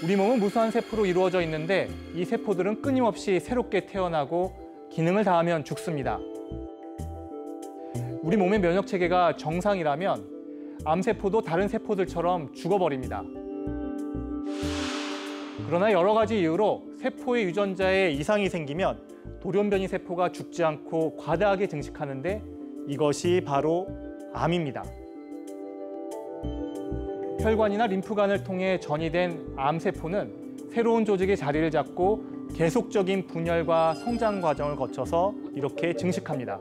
우리 몸은 무수한 세포로 이루어져 있는데 이 세포들은 끊임없이 새롭게 태어나고 기능을 다하면 죽습니다. 우리 몸의 면역 체계가 정상이라면 암세포도 다른 세포들처럼 죽어버립니다. 그러나 여러 가지 이유로 세포의 유전자에 이상이 생기면 돌연변이 세포가 죽지 않고 과다하게 증식하는데 이것이 바로 암입니다. 혈관이나 림프관을 통해 전이된 암세포는 새로운 조직이 자리를 잡고 계속적인 분열과 성장 과정을 거쳐서 이렇게 증식합니다.